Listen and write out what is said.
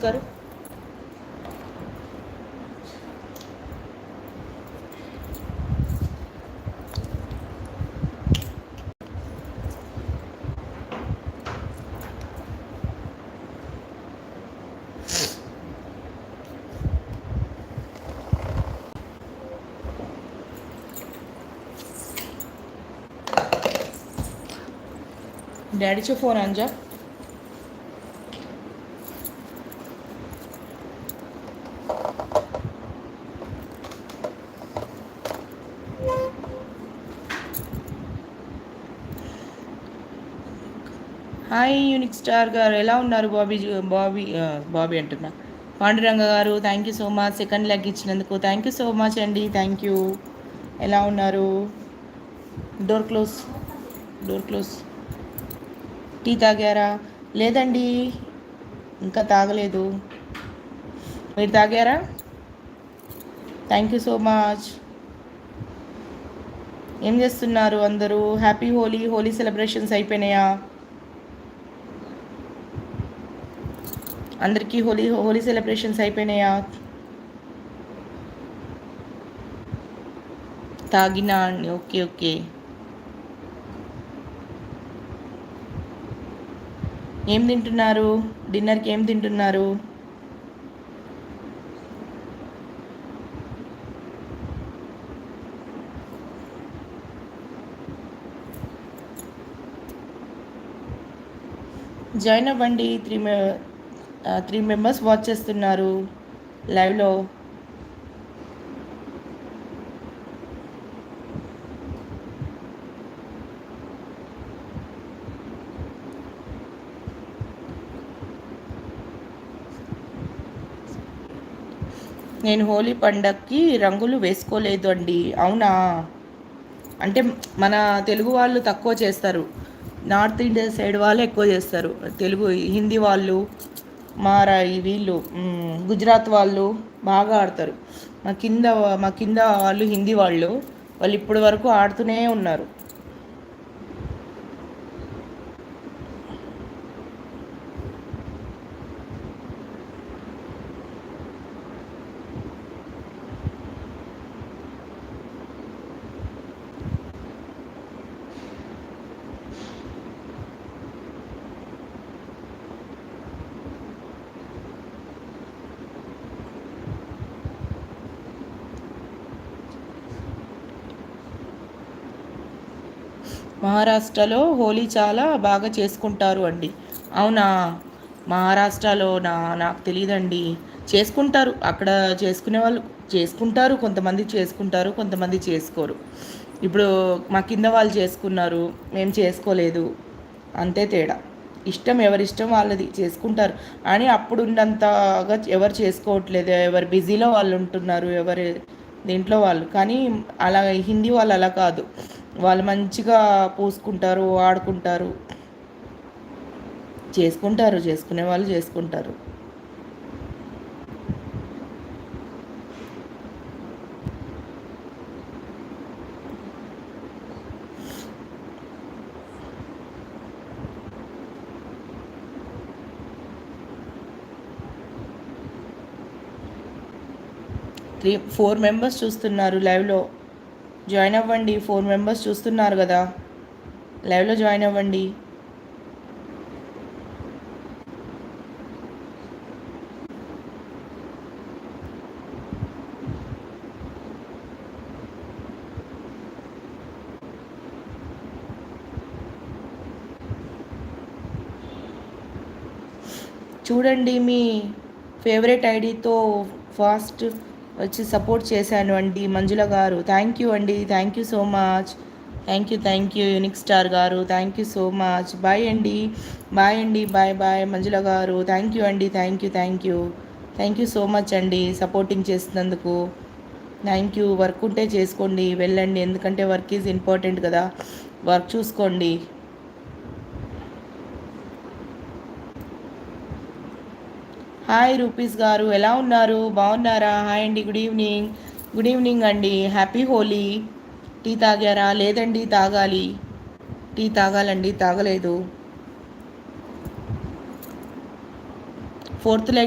करो। डॅडीचे फोन आण जा। హాయ్ యూనిక్ స్టార్ గారు ఎలా ఉన్నారు? బాబీ అంటున్నా, పాండురంగ గారు thank you so much second leg ఇచ్చినందుకు థ్యాంక్ యూ సో మచ్ అండి, థ్యాంక్ యూ. ఎలా ఉన్నారు? Door close, door close. Tea తాగారా? లేదండి, ఇంకా తాగలేదు. మీరు తాగారా? Thank you so much. ఏం చేస్తున్నారు అందరూ? హ్యాపీ హోలీ. హోలీ సెలబ్రేషన్స్ అయిపోయినాయా? అందరికీ హోలీ సెలబ్రేషన్స్ అయిపోయినాయా? తాగినా అండి, ఓకే ఓకే. ఏం తింటున్నారు? డిన్నర్కి ఏం తింటున్నారు? జాయిన్ అవ్వండి. త్రీ మెంబర్స్ వాచ్ చేస్తున్నారు లైవ్లో. నేను హోలీ పండగకి రంగులు వేసుకోలేదు అండి. అవునా? అంటే మన తెలుగు వాళ్ళు తక్కువ చేస్తారు, నార్త్ ఇండియా సైడ్ వాళ్ళు ఎక్కువ చేస్తారు. తెలుగు హిందీ వాళ్ళు, వీళ్ళు గుజరాత్ వాళ్ళు బాగా ఆడతారు. మా కింద వాళ్ళు హిందీ వాళ్ళు ఇప్పటి వరకు ఆడుతూనే ఉన్నారు. మహారాష్ట్రలో హోలీ చాలా బాగా చేసుకుంటారు అండి. అవునా? మహారాష్ట్రలో నాకు తెలియదండి. చేసుకుంటారు అక్కడ, చేసుకునే వాళ్ళు చేసుకుంటారు, కొంతమంది చేసుకుంటారు, కొంతమంది చేసుకోరు. ఇప్పుడు మా కింద వాళ్ళు చేసుకున్నారు, మేము చేసుకోలేదు, అంతే తేడా. ఇష్టం ఎవరిష్టం వాళ్ళది, చేసుకుంటారు. అని అప్పుడున్నంతగా ఎవరు చేసుకోవట్లేదు, ఎవరు బిజీలో వాళ్ళు ఉంటున్నారు, ఎవరు దీంట్లో వాళ్ళు. కానీ అలా హిందీ వాళ్ళు అలా కాదు, వాళ్ళు మంచిగా పూసుకుంటారు, ఆడుకుంటారు, చేసుకుంటారు, చేసుకునే వాళ్ళు చేసుకుంటారు. ఫోర్ మెంబర్స్ చూస్తున్నారు లైవ్లో, జాయిన్ అవ్వండి. 4 మెంబర్స్ చూస్తున్నారు కదా, లైవ్లో జాయిన్ అవ్వండి. చూడండి, మీ ఫేవరెట్ ఐడితో ఫాస్ట్ వచ్చి సపోర్ట్ చేశాను అండి మంజుల గారు. థ్యాంక్ యూ అండి, thank you so much. Thank you unique star గారు, thank you so much. Bye అండి, బాయ్ అండి, బాయ్ బాయ్ మంజుల గారు. థ్యాంక్ యూ అండి, థ్యాంక్ యూ సో మచ్ అండి సపోర్టింగ్ చేసినందుకు. Thank you. వర్క్ ఉంటే చేసుకోండి, వెళ్ళండి, ఎందుకంటే వర్క్ ఈజ్ ఇంపార్టెంట్ కదా, వర్క్ చూసుకోండి. హాయ్ రూపీస్ గారు, ఎలా ఉన్నారు? బాగున్నారా? హాయ్ అండి, గుడ్ ఈవినింగ్. గుడ్ ఈవినింగ్ అండి, హ్యాపీ హోలీ. టీ తాగారా? లేదండి, తాగాలి. టీ తాగాలండి, తాగలేదు. Fourth leg